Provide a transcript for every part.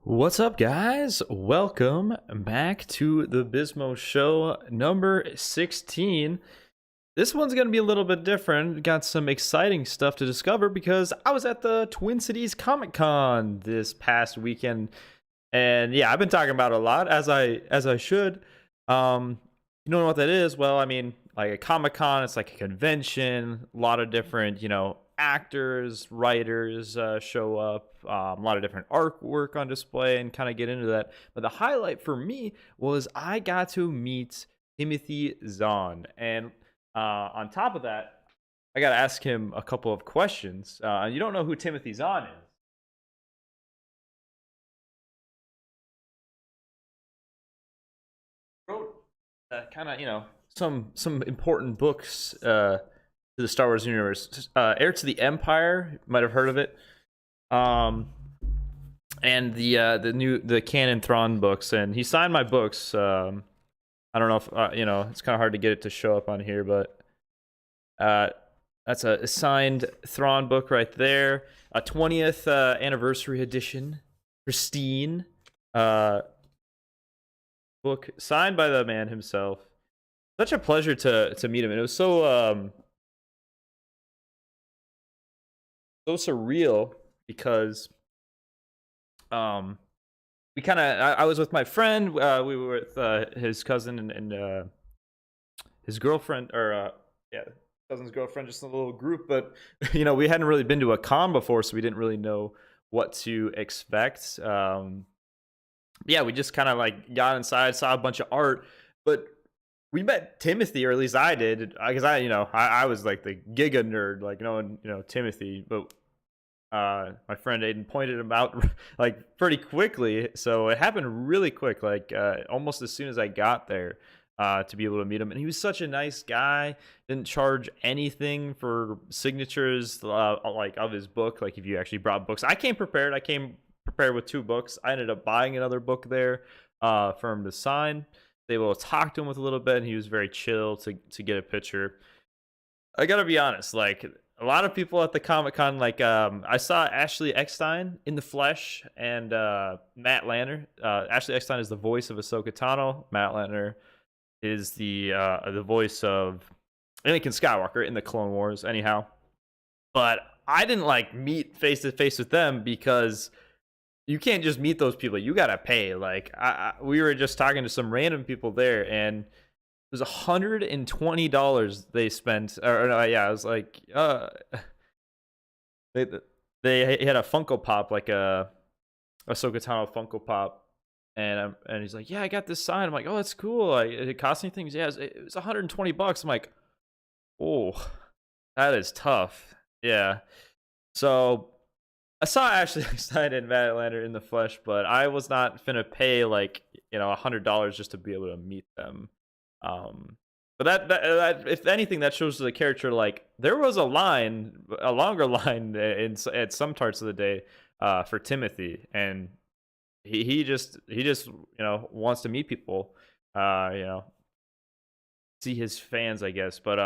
What's up, guys? Welcome back to the Bismo Show number 16. This one's going to be a little bit different. Got some exciting stuff to discover because I was at the Twin Cities Comic Con this past weekend. And yeah, I've been talking about it a lot, as I should. You don't know what that is? Well, I mean, like a Comic Con, it's like a convention, a lot of different, actors, writers show up, a lot of different artwork on display, and kind of get into that. But the highlight for me was I got to meet Timonthy Zahn, and on top of that, I got to ask him a couple of questions. You don't know who Timonthy Zahn is? Wrote kind of some important books to the Star Wars universe. Heir to the Empire, you might have heard of it. And the canon Thrawn books, and he signed my books. I don't know if it's kind of hard to get it to show up on here, but that's a signed Thrawn book right there. A 20th anniversary edition, pristine book signed by the man himself. Such a pleasure to meet him, and it was so surreal because we kind of I was with my friend, we were with his cousin and his girlfriend, or cousin's girlfriend, just a little group. But we hadn't really been to a con before, so we didn't really know what to expect. Yeah, we just kind of like got inside, saw a bunch of art, but we met Timonthy, or at least I did, because I was like the Giga nerd, like knowing Timonthy, but my friend Aiden pointed him out like pretty quickly, so it happened really quick, like almost as soon as I got there, to be able to meet him. And he was such a nice guy. Didn't charge anything for signatures, like of his book. Like if you actually brought books, I came prepared. With 2 books. I ended up buying another book there for him to sign. Able to talk to him with a little bit, and he was very chill to get a picture. I gotta be honest, like a lot of people at the Comic-Con, like I saw Ashley Eckstein in the flesh, and Matt Lanner. Ashley Eckstein is the voice of Ahsoka Tano. Matt Lanner is the voice of Anakin Skywalker in the Clone Wars, anyhow. But I didn't like meet face to face with them because you can't just meet those people. You gotta pay. Like we were just talking to some random people there, and it was $120 they spent. Or no, yeah, I was like, they had a Funko Pop, like a Ahsoka Tano Funko Pop, and he's like, yeah, I got this sign. I'm like, oh, that's cool. Like, it cost anything? Yeah, it was $120. I'm like, oh, that is tough. Yeah, so I saw Ashley Eckstein and Matt Lanner in the flesh, but I was not finna pay like $100 just to be able to meet them. But that if anything, that shows the character, like there was a longer line at some parts of the day for Timonthy, and he just wants to meet people, see his fans, I guess. But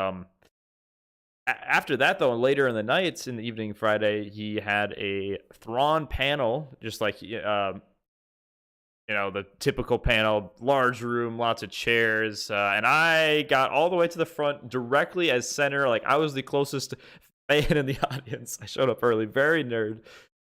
after that, though, later in the night, in the evening Friday, he had a Thrawn panel, just like the typical panel, large room, lots of chairs, and I got all the way to the front, directly as center. Like I was the closest fan in the audience. I showed up early, very nerd.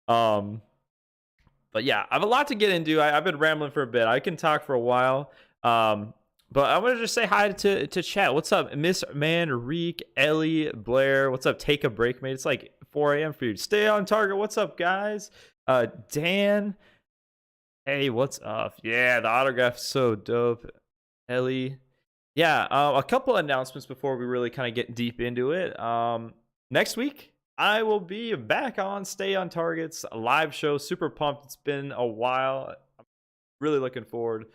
But yeah, I have a lot to get into. I've been rambling for a bit. I can talk for a while. But I want to just say hi to chat. What's up, Miss Manrique, Ellie, Blair? What's up? Take a break, mate. It's like 4 a.m. for you. Stay on target. What's up, guys? Dan. Hey, what's up? Yeah, the autograph's so dope. Ellie. Yeah, a couple announcements before we really kind of get deep into it. Next week, I will be back on Stay on Target's live show. Super pumped. It's been a while. I'm really looking forward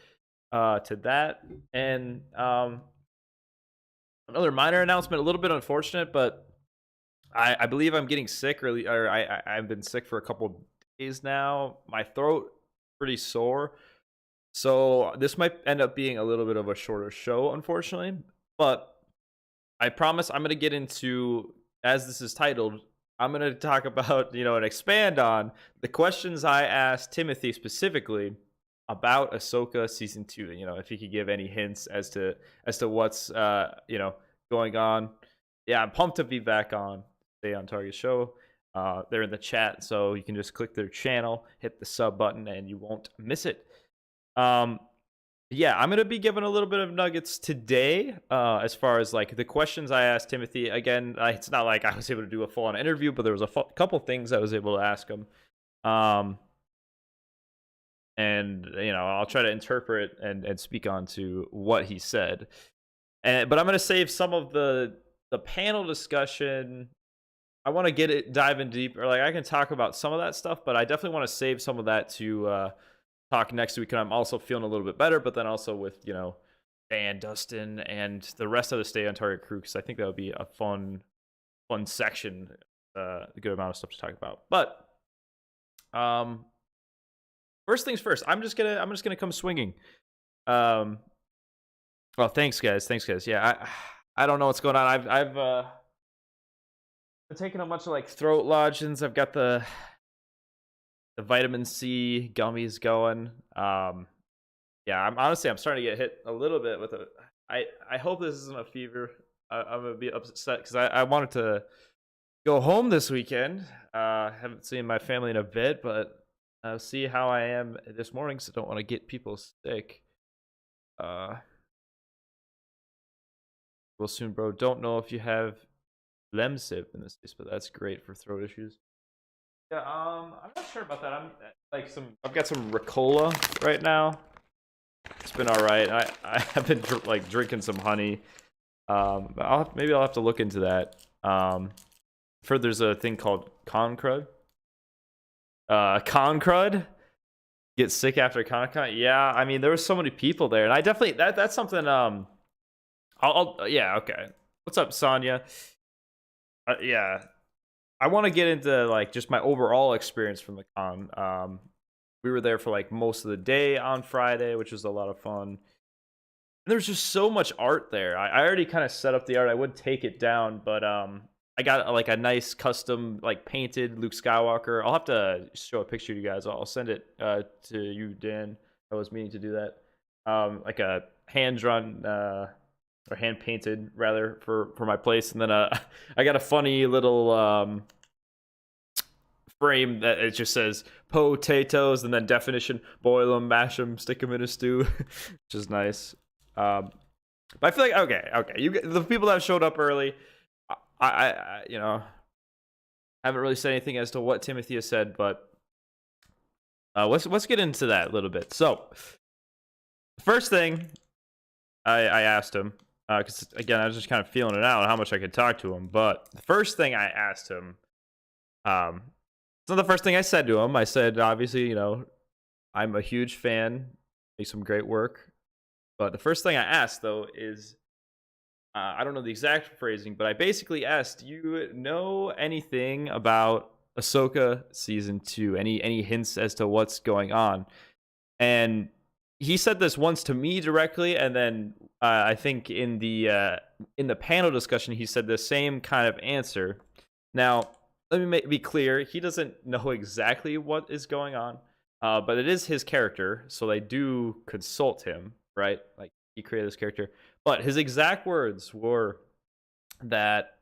to that. And another minor announcement, a little bit unfortunate, but I believe I'm getting sick, or I've been sick for a couple of days now. My throat pretty sore, so this might end up being a little bit of a shorter show, unfortunately. But I promise I'm going to get into, as this is titled, I'm going to talk about, and expand on the questions I asked Timonthy specifically about Ahsoka season 2. If he could give any hints as to what's going on. Yeah, I'm pumped to be back on Stay on Target show. They're in the chat, so you can just click their channel, hit the sub button, and you won't miss it. Yeah, I'm gonna be giving a little bit of nuggets today, as far as like the questions I asked Timonthy. Again, it's not like I was able to do a full-on interview, but there was a couple things I was able to ask him. And I'll try to interpret and speak on to what he said. But I'm gonna save some of the panel discussion. I want to dive in deep, or like I can talk about some of that stuff, but I definitely want to save some of that to talk next week. And I'm also feeling a little bit better, but then also with Dan, Dustin, and the rest of the Stay on Target crew, because I think that would be a fun section, a good amount of stuff to talk about. But first things first, I'm just gonna come swinging. Well, thanks guys. Yeah, I don't know what's going on. I've been taking a bunch of like throat lozenges. I've got the vitamin C gummies going. Yeah, I'm starting to get hit a little bit with I hope this isn't a fever. I'm gonna be upset because I wanted to go home this weekend. Haven't seen my family in a bit, but I'll see how I am this morning, so don't want to get people sick. We'll soon, bro. Don't know if you have Lemsip in this case, but that's great for throat issues. Yeah, I'm not sure about that. I've got some Ricola right now. It's been all right. I have been drinking some honey. But maybe I'll have to look into that. I've heard there's a thing called con crud. Con crud? Get sick after con. Yeah, I mean there were so many people there, and I definitely that's something. Yeah, okay. What's up, Sonia? Yeah, I want to get into like just my overall experience from the con. We were there for like most of the day on Friday, which was a lot of fun. And there's just so much art there. I already kind of set up the art. I would take it down, but I got like a nice custom like painted Luke Skywalker. I'll have to show a picture to you guys. I'll send it to you, Dan. I was meaning to do that. Like a hand drawn or hand painted rather for my place, and then I got a funny little frame that it just says potatoes and then definition: boil them, mash them, stick them in a stew, which is nice. But I feel like okay, the people that showed up early, I haven't really said anything as to what Timonthy has said, but let's get into that a little bit. So first thing I asked him, because again I was just kind of feeling it out how much I could talk to him, but the first thing I asked him, it's not the first thing I said to him. I said, obviously, I'm a huge fan, make some great work. But the first thing I asked, though, is, I don't know the exact phrasing, but I basically asked, do you know anything about Ahsoka Season 2? Any hints as to what's going on? And he said this once to me directly, and then I think in the panel discussion, he said the same kind of answer. Now, let me be clear. He doesn't know exactly what is going on. But it is his character, so they do consult him, right? Like he created this character. But his exact words were that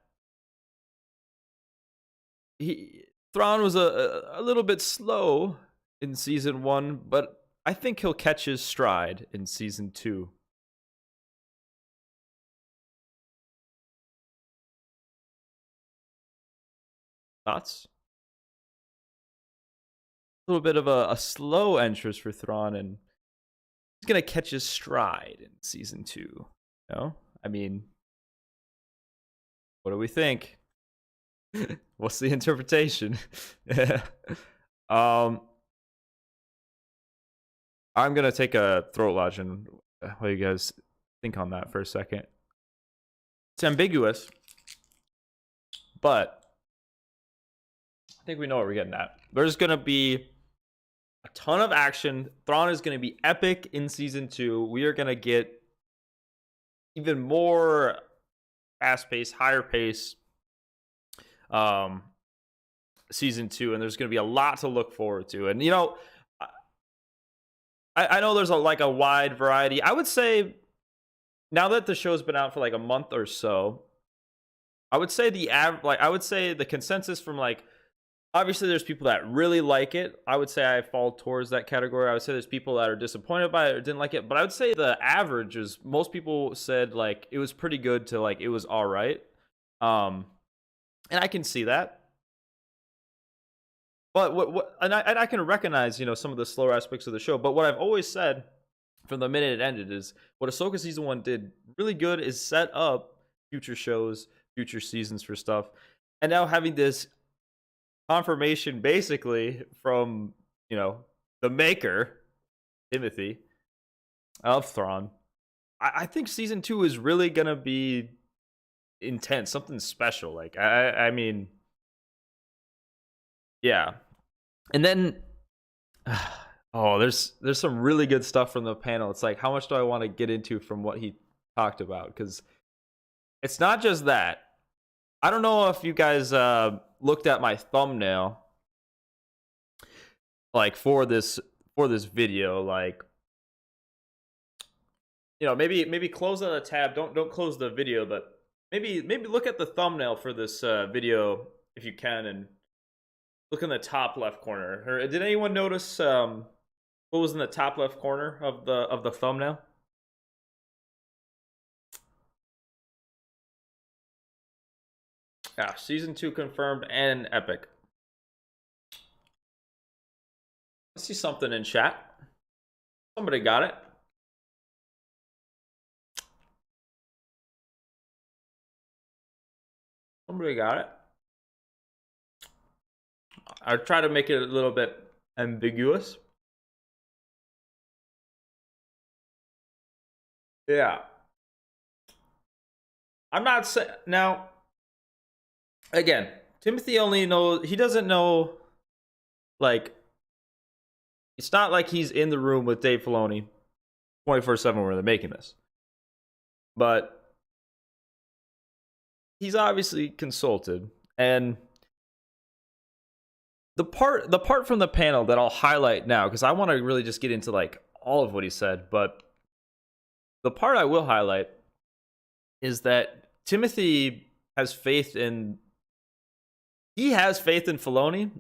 Thrawn was a little bit slow in season 1, but I think he'll catch his stride in season 2. Thoughts? A little bit of a slow entrance for Thrawn, and he's gonna catch his stride in season 2. No, I mean, what do we think? What's the interpretation? I'm gonna take a throat lodge and what do you guys think on that for a second? It's ambiguous, but I think we know what we're getting at. There's gonna be a ton of action. Thrawn is gonna be epic in season 2. We are gonna get even more fast-paced, higher pace season 2, and there's going to be a lot to look forward to. And you know, I know there's a wide variety. I would say now that the show's been out for like a month or so, I would say the consensus from like, obviously there's people that really like it. I would say I fall towards that category. I would say there's people that are disappointed by it or didn't like it, but I would say the average is most people said like it was pretty good to like it was all right. And I can see that. But I can recognize, you know, some of the slower aspects of the show. But what I've always said from the minute it ended is what Ahsoka season 1 did really good is set up future shows, future seasons for stuff. And now having this confirmation basically from, you know, the maker, Timonthy, of Thrawn, I think season 2 is really gonna be intense, something special. Like I mean, yeah. And then oh, there's some really good stuff from the panel. It's like, how much do I want to get into from what he talked about? Because it's not just that. I don't know if you guys looked at my thumbnail like for this video. Like, you know, maybe close on a tab. Don't close the video, but maybe look at the thumbnail for this video if you can, and look in the top left corner. Or did anyone notice what was in the top left corner of the thumbnail? Yeah, season 2 confirmed and epic. I see something in chat. Somebody got it. Somebody got it. I try to make it a little bit ambiguous. Yeah. I'm not saying now. Again, Timonthy only knows. He doesn't know. Like, it's not like he's in the room with Dave Filoni 24/7 where they're making this. But he's obviously consulted, and the part from the panel that I'll highlight now, because I want to really just get into like all of what he said, but the part I will highlight is that Timonthy has faith in Filoni,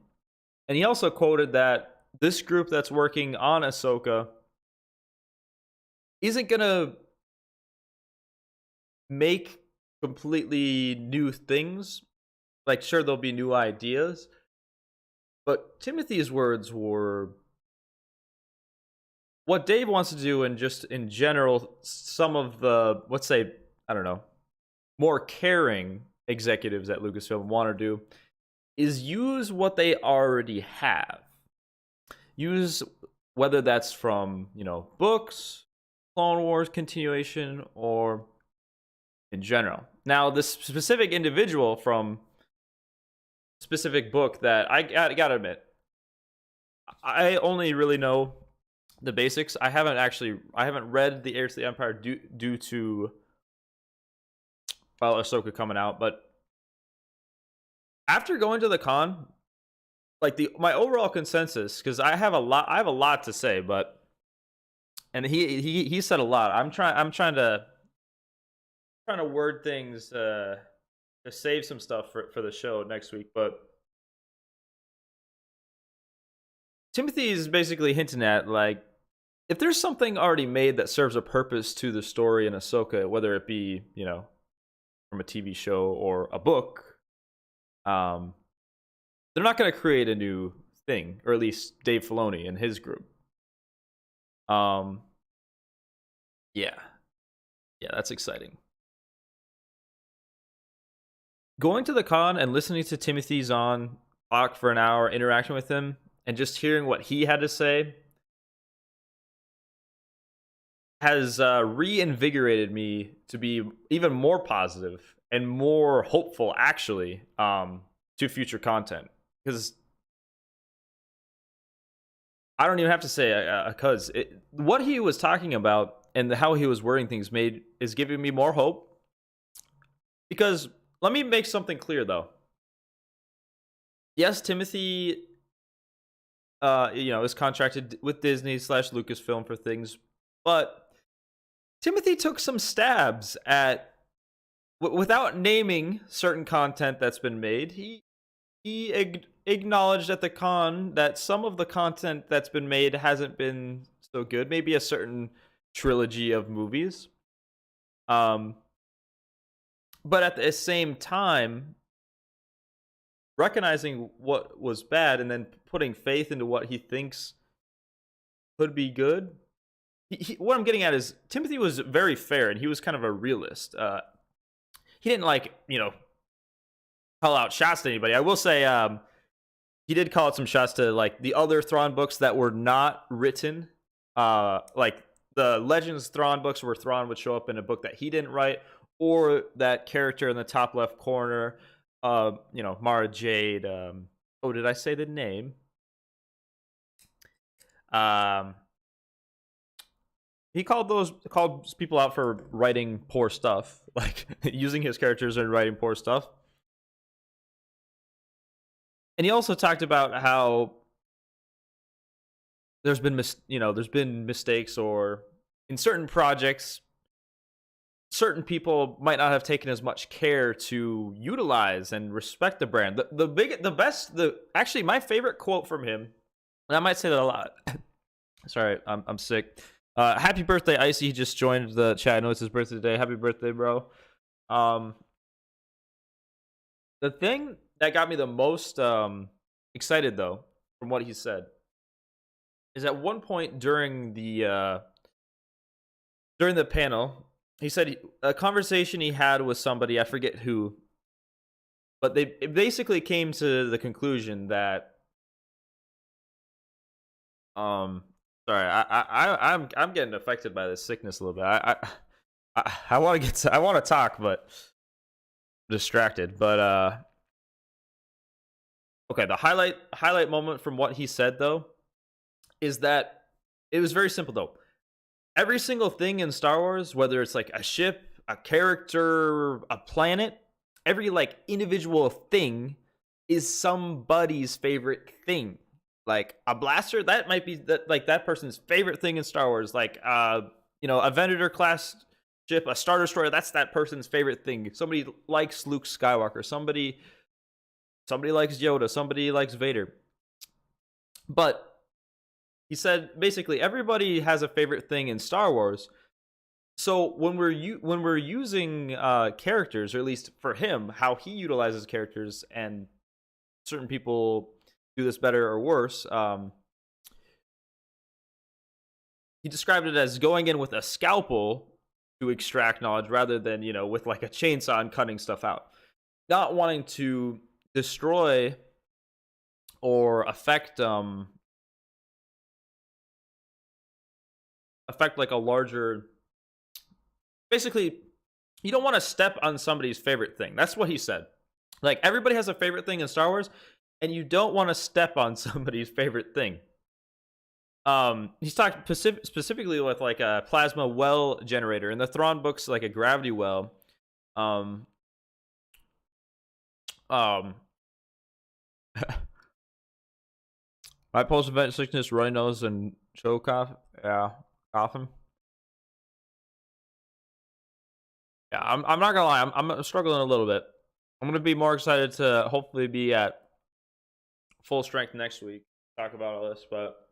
and he also quoted that this group that's working on Ahsoka isn't gonna make completely new things. Like, sure, there'll be new ideas, but Timonthy's words were what Dave wants to do, and just in general, some of the, let's say, I don't know, more caring executives at Lucasfilm want to do is use what they already have. Use whether that's from, you know, books, Clone Wars continuation, or in general. Now, this specific individual from specific book that I gotta admit, I only really know the basics. I haven't read The Heirs to the Empire due to, well, Ahsoka coming out. But after going to the con, like the my overall consensus, because I have a lot to say, but and he said a lot. I'm trying to word things to save some stuff for the show next week, but Timothy is basically hinting at, like, if there's something already made that serves a purpose to the story in Ahsoka, whether it be, from a TV show or a book, um, they're not going to create a new thing, or at least Dave Filoni and his group. Um, yeah, yeah, that's exciting. Going to the con and listening to Timothy Zahn talk for an hour, interacting with him, and just hearing what he had to say has reinvigorated me to be even more positive and more hopeful, actually, to future content. Because I don't even have to say because what he was talking about and how he was wording things is giving me more hope. Because let me make something clear, though. Yes, Timothy, is contracted with Disney / Lucasfilm for things, but Timothy took some stabs at, without naming certain content that's been made. He acknowledged at the con that some of the content that's been made hasn't been so good. Maybe a certain trilogy of movies. But at the same time, recognizing what was bad and then putting faith into what he thinks could be good. What I'm getting at is Timothy was very fair, and he was kind of a realist. He didn't call out shots to anybody. I will say he did call out some shots to like the other Thrawn books that were not written. Like the Legends Thrawn books where Thrawn would show up in a book that he didn't write, or that character in the top left corner, Mara Jade. Did I say the name? He called people out for writing poor stuff, like using his characters and writing poor stuff. And he also talked about how there's been mistakes, or in certain projects, certain people might not have taken as much care to utilize and respect the brand. Actually, my favorite quote from him, and I might say that a lot. Sorry, I'm sick. Happy birthday, Icy. He just joined the chat. I know it's his birthday today. Happy birthday, bro. The thing that got me the most excited, though, from what he said, is at one point during the panel, he said a conversation he had with somebody, I forget who, but it basically came to the conclusion that sorry, I'm getting affected by this sickness a little bit. I want to talk, but I'm distracted. But okay, the highlight moment from what he said, though, is that it was very simple, though. Every single thing in Star Wars, whether it's like a ship, a character, a planet, every like individual thing is somebody's favorite thing. Like a blaster, that might be that person's favorite thing in Star Wars. Like a Venator class ship, a Star Destroyer, that's that person's favorite thing. Somebody likes Luke Skywalker, somebody likes Yoda, somebody likes Vader. But he said basically everybody has a favorite thing in Star Wars. So when we're using characters, or at least for him, how he utilizes characters, and certain people do this better or worse. He described it as going in with a scalpel to extract knowledge, rather than with like a chainsaw and cutting stuff out. Not wanting to destroy or affect like a larger. Basically, you don't want to step on somebody's favorite thing. That's what he said. Like everybody has a favorite thing in Star Wars, and you don't want to step on somebody's favorite thing. He's talked specifically with like a plasma well generator. In the Thrawn books, like a gravity well. My post-event sickness, runny nose, and choke cough. Yeah, coughing. Yeah, I'm not gonna lie. I'm struggling a little bit. I'm gonna be more excited to hopefully be at full strength next week. Talk about all this, but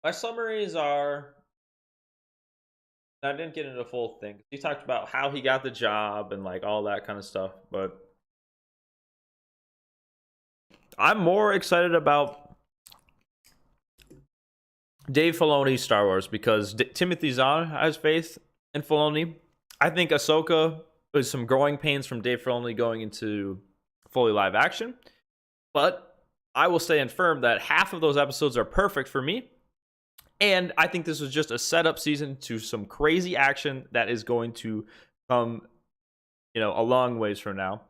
my summaries are. I didn't get into the full thing. He talked about how he got the job and like all that kind of stuff, but I'm more excited about Dave Filoni's Star Wars because Timothy Zahn has faith in Filoni. I think Ahsoka is some growing pains from Dave Filoni going into fully live action, but I will stay firm that half of those episodes are perfect for me. And I think this was just a setup season to some crazy action that is going to come, a long ways from now.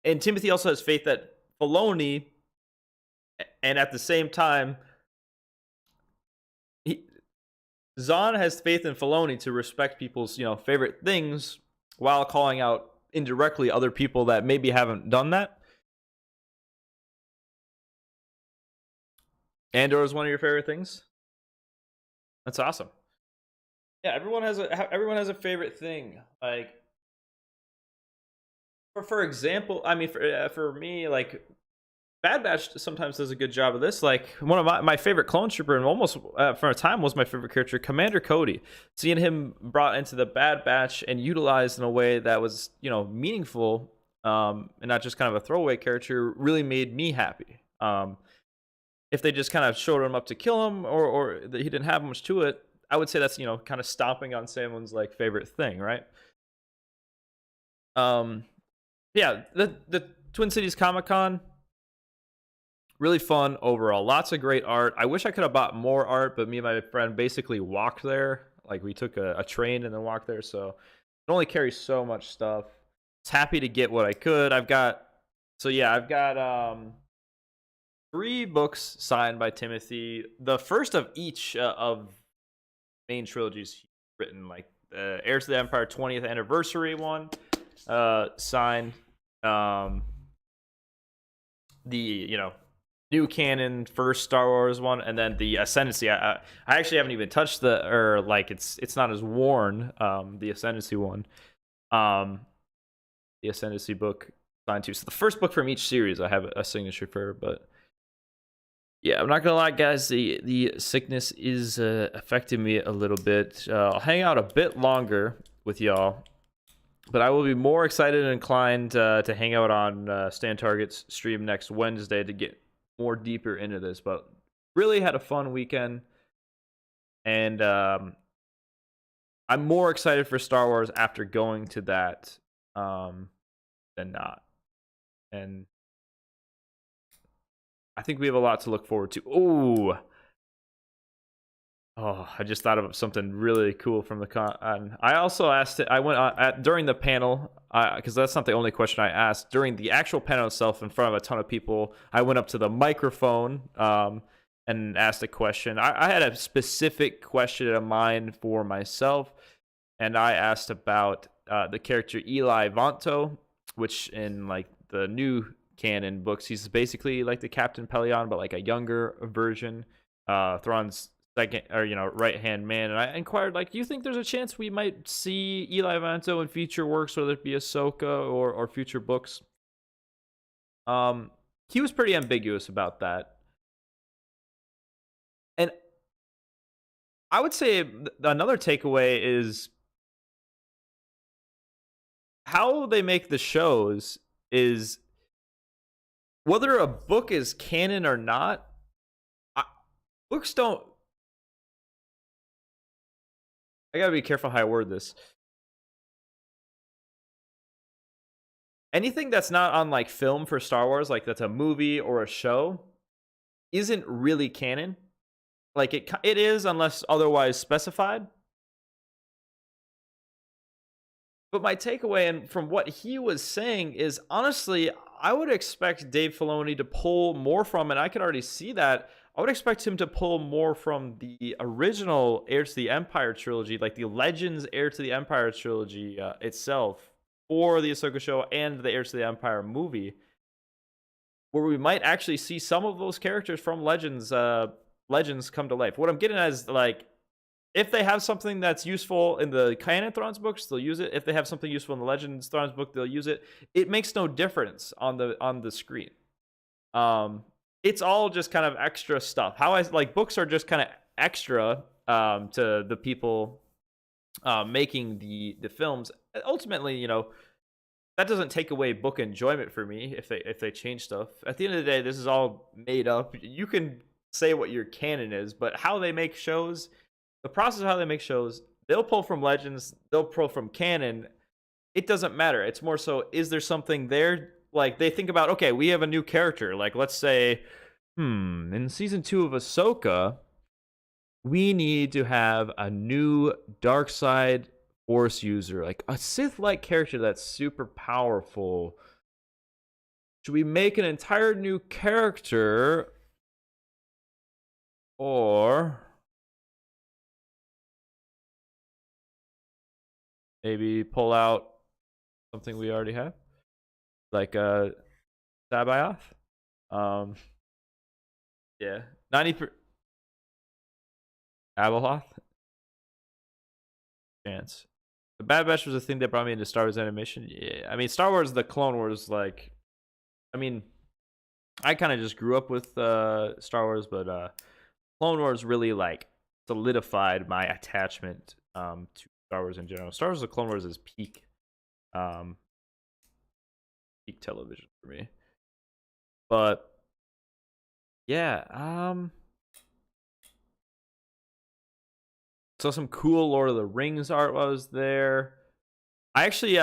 And Timothy also has faith that Filoni, and at the same time, Zahn has faith in Filoni to respect people's, favorite things while calling out indirectly other people that maybe haven't done that. Andor is one of your favorite things? That's awesome. Yeah, everyone has a favorite thing. Like, for example, I mean, for me, like, Bad Batch sometimes does a good job of this. Like, one of my favorite clone trooper, and almost for a time was my favorite character, Commander Cody. Seeing him brought into the Bad Batch and utilized in a way that was, meaningful, and not just kind of a throwaway character, really made me happy. If they just kind of showed him up to kill him, or that he didn't have much to it, I would say that's, kind of stomping on someone's like favorite thing, right? Yeah, the Twin Cities Comic Con, really fun overall. Lots of great art. I wish I could have bought more art, but me and my friend basically walked there. Like, we took a train and then walked there, so it only carries so much stuff. It's happy to get what I could. I've got 3 books signed by Timothy. The first of each of main trilogies he's written, like the Heirs to the Empire 20th anniversary one, signed. The new canon first Star Wars one, and then the Ascendancy. I actually haven't even touched it's not as worn. The Ascendancy one, the Ascendancy book signed too. So the first book from each series I have a signature for, but. Yeah, I'm not gonna lie, guys. The sickness is affecting me a little bit. I'll hang out a bit longer with y'all, but I will be more excited and inclined to hang out on Stan Target's stream next Wednesday to get more deeper into this. But really had a fun weekend, and I'm more excited for Star Wars after going to that than not. And I think we have a lot to look forward to. Oh, I just thought of something really cool from the con. I also asked it. I went during the panel, because that's not the only question I asked. During the actual panel itself, in front of a ton of people, I went up to the microphone and asked a question. I had a specific question in mind for myself, and I asked about the character Eli Vanto, which in like the new canon books, he's basically like the Captain Pelion, but like a younger version. Thrawn's second, or right hand man. And I inquired, like, do you think there's a chance we might see Eli Vanto in future works, whether it be Ahsoka or future books? He was pretty ambiguous about that, and I would say another takeaway is how they make the shows is whether a book is canon or not. Books don't. I gotta be careful how I word this. Anything that's not on like film for Star Wars, like that's a movie or a show, isn't really canon. Like it is unless otherwise specified. But my takeaway, and from what he was saying, is honestly, I would expect Dave Filoni to pull more from, and I can already see that. I would expect him to pull more from the original Heir to the Empire trilogy, like the Legends Heir to the Empire trilogy itself, for the Ahsoka show and the Heir to the Empire movie. where we might actually see some of those characters from Legends come to life. What I'm getting at is, like, if they have something that's useful in the canon Thrawn's books, they'll use it. If they have something useful in the Legends Thrawn's book, they'll use it. It makes no difference on the screen. It's all just kind of extra stuff. How I like books are just kind of extra to the people making the films. Ultimately, you know, that doesn't take away book enjoyment for me if they change stuff. At the end of the day, this is all made up. You can say what your canon is, but how they make shows, the process of how they make shows, they'll pull from Legends, they'll pull from canon. It doesn't matter. It's more so, is there something there? Like, they think about, okay, we have a new character. Like, let's say, in season 2 of Ahsoka, we need to have a new dark side Force user, like a Sith-like character that's super powerful. Should we make an entire new character, or maybe pull out something we already have, like Sabayoth? Yeah, 90% Abeloth chance. The Bad Batch was the thing that brought me into Star Wars animation. Yeah, I mean, Star Wars, the Clone Wars, like, I mean, I kind of just grew up with Star Wars, but Clone Wars really, like, solidified my attachment to Star Wars in general. Star Wars: The Clone Wars is peak television for me. But yeah, so some cool Lord of the Rings art was there. I actually,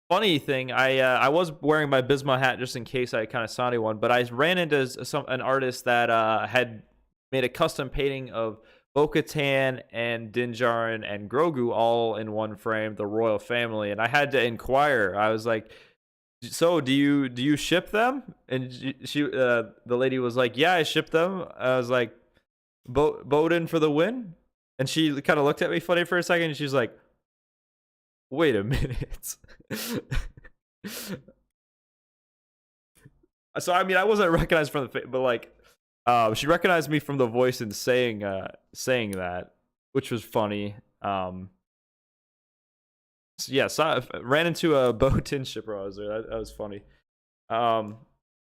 funny thing, I was wearing my Bismo hat just in case I kind of saw anyone, but I ran into an artist that had made a custom painting of Bo-Katan and Din Djarin and Grogu all in one frame, the royal family, and I had to inquire. I was like, so do you ship them? And the lady was like, yeah, I ship them. I was like, Bowden for the win. And she kind of looked at me funny for a second, and she's like, wait a minute. So I mean, I wasn't recognized from the face, but like, she recognized me from the voice and saying that, which was funny. So yeah, I ran into a Bo-Tin shipper. I was there. That was funny.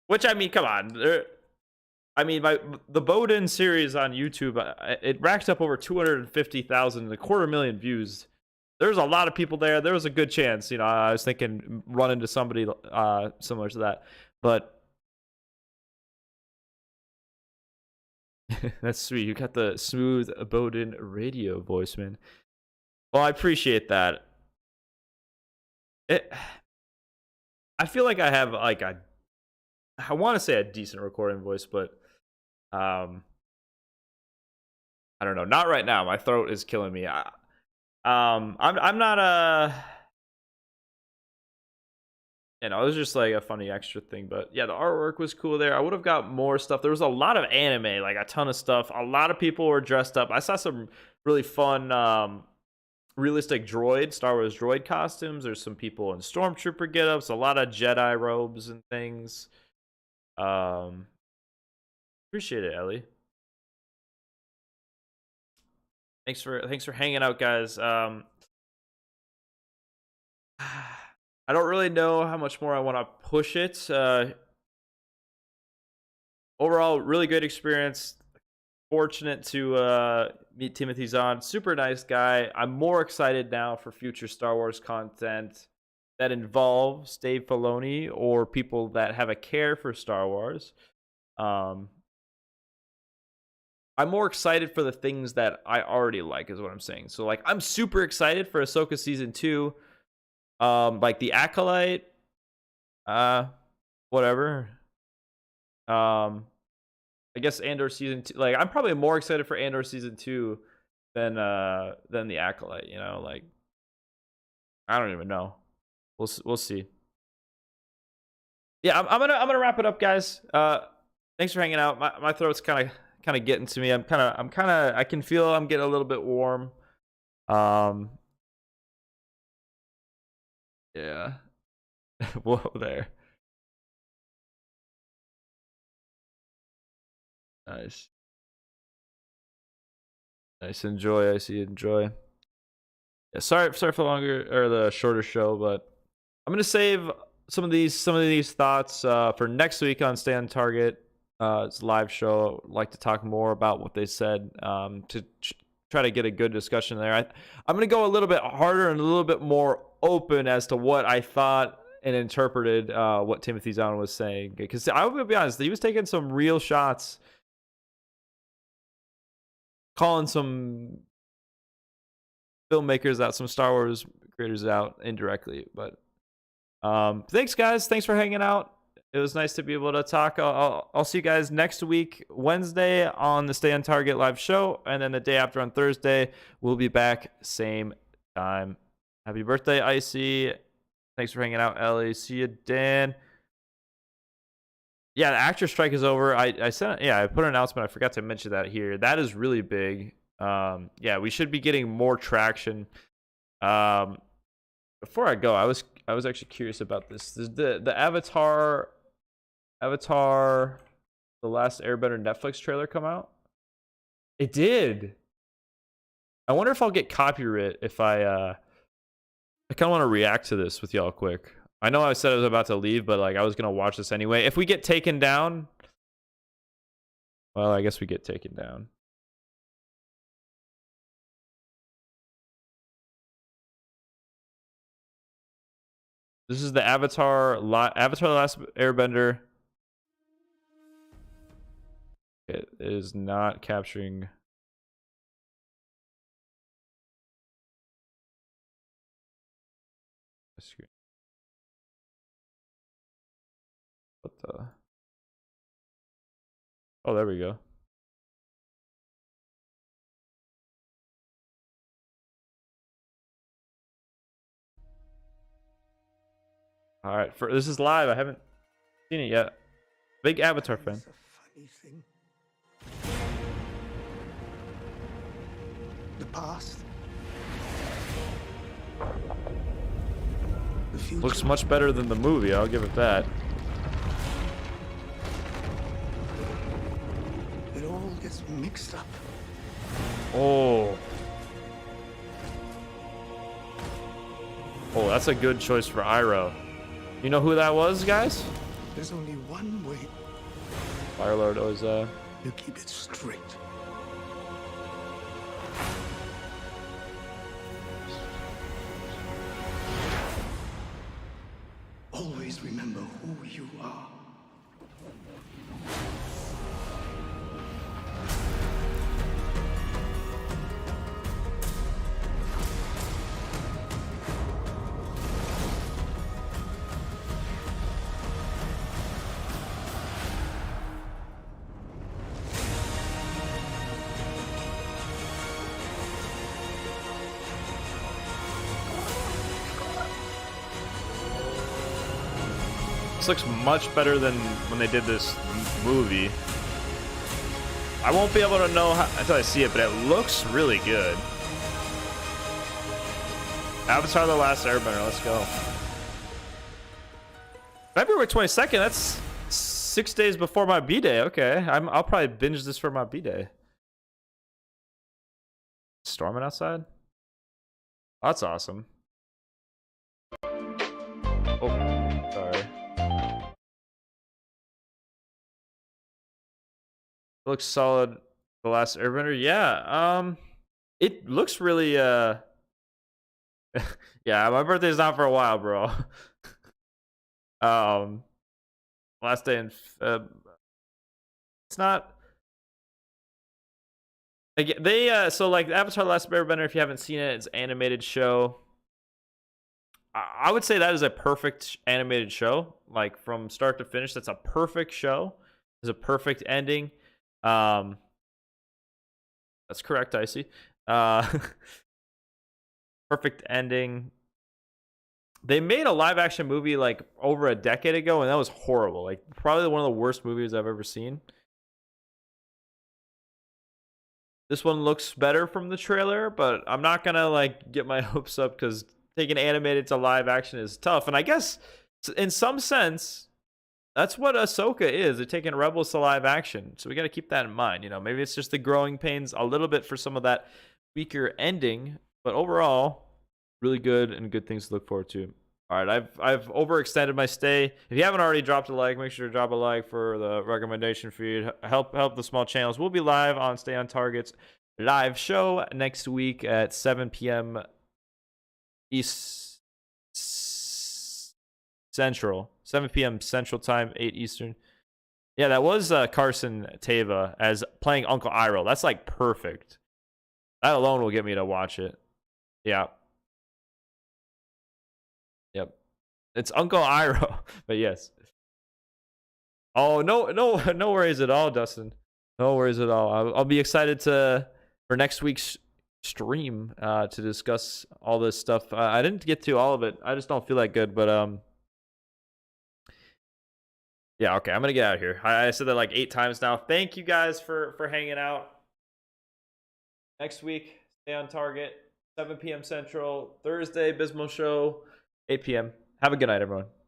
Which, I mean, come on. I mean, the Bowden series on YouTube, it racked up over 250,000 and 250,000 views. There's a lot of people there. There was a good chance, you know. I was thinking run into somebody similar to that, but that's sweet. You got the smooth Bowden radio voice, man. Well, I appreciate that. I feel like I have like I want to say a decent recording voice, but I don't know. Not right now. My throat is killing me. I'm not you know, it was just like a funny extra thing. But yeah, the artwork was cool there. I would have got more stuff. There was a lot of anime, like a ton of stuff. A lot of people were dressed up. I saw some really fun realistic Star Wars droid costumes. There's some people in Stormtrooper get-ups, a lot of Jedi robes and things. Appreciate it, Ellie. Thanks for hanging out, guys. I don't really know how much more I want to push it. Overall, really good experience. Fortunate to meet Timonthy Zahn. Super nice guy. I'm more excited now for future Star Wars content that involves Dave Filoni or people that have a care for Star Wars. I'm more excited for the things that I already like, is what I'm saying. So, like, I'm super excited for Ahsoka season 2. Like the Acolyte, whatever. I guess Andor season 2. Like, I'm probably more excited for Andor season 2 than the Acolyte. You know, like, I don't even know. We'll see. Yeah, I'm gonna wrap it up, guys. Thanks for hanging out. My throat's kind of getting to me. I can feel I'm getting a little bit warm. Yeah. Whoa there. Nice. Nice. Enjoy. I see. Enjoy. Yeah, sorry for the longer or the shorter show, but I'm gonna save some of these thoughts for next week on Stay on Target. It's a live show. I'd like to talk more about what they said to try to get a good discussion there. I'm gonna go a little bit harder and a little bit more open as to what I thought and interpreted what Timonthy Zahn was saying, because I will be honest, he was taking some real shots, calling some filmmakers out, some Star Wars creators out indirectly. But thanks guys, thanks for hanging out. It was nice to be able to talk. I'll see you guys next week, Wednesday, on the Stay on Target live show, and then the day after on Thursday we'll be back same time. Happy birthday, Icy. Thanks for hanging out, Ellie. See you, Dan. Yeah, the actor strike is over. I put an announcement. I forgot to mention that here. That is really big. Yeah, we should be getting more traction. Before I go, I was actually curious about this. The Avatar The Last Airbender Netflix trailer come out? It did. I wonder if I'll get copyright if I kind of want to react to this with y'all quick. I know I said I was about to leave, but like I was gonna watch this anyway. If we get taken down, well, I guess we get taken down. This is the Avatar The Last Airbender. It is not capturing the screen. What the? Oh, there we go. All right, this is live. I haven't seen it yet. Big Avatar fan. It's a funny thing. The past. The future. Looks much better than the movie. I'll give it that. It all gets mixed up. Oh. Oh, that's a good choice for Iroh. You know who that was, guys? There's only one way Firelord was to keep it straight. Always remember who you are. This looks much better than when they did this movie. I won't be able to know until I see it, but it looks really good. Avatar The Last Airbender, let's go. February 22nd, that's 6 days before my B-Day. Okay, I'll probably binge this for my B-Day. Storming outside? Oh, that's awesome. Oh, sorry. Looks solid. The Last Airbender, yeah. It looks really yeah, my birthday's not for a while, bro. Last day in Feb. It's not like they so like Avatar The Last Airbender, if you haven't seen it, it's an animated show. I would say that is a perfect animated show, like from start to finish. That's a perfect show. It's a perfect ending. That's correct, Icy. Perfect ending. They made a live action movie like over a decade ago, and that was horrible. Like probably one of the worst movies I've ever seen. This one looks better from the trailer, but I'm not gonna like get my hopes up because taking animated to live action is tough. And I guess in some sense, That's what Ahsoka is. They're taking Rebels to live action. So we got to keep that in mind. You know, maybe it's just the growing pains a little bit for some of that weaker ending, but overall, really good and good things to look forward to. All right, I've overextended my stay. If you haven't already dropped a like, make sure to drop a like for the recommendation feed. Help the small channels. We'll be live on Stay on Target's live show next week at 7 p.m. East Central, 7 p.m. Central Time, 8 Eastern. Yeah, that was Carson Teva as playing Uncle Iroh. That's like perfect. That alone will get me to watch it. Yeah. Yep. It's Uncle Iroh, but yes. Oh, no worries at all, Dustin. No worries at all. I'll be excited for next week's stream to discuss all this stuff. I didn't get to all of it. I just don't feel that good, but yeah, okay, I'm gonna get out of here. I said that like 8 times now. Thank you guys for hanging out. Next week, stay on target. 7 p.m. Central. Thursday, Bismo Show, 8 p.m. Have a good night, everyone.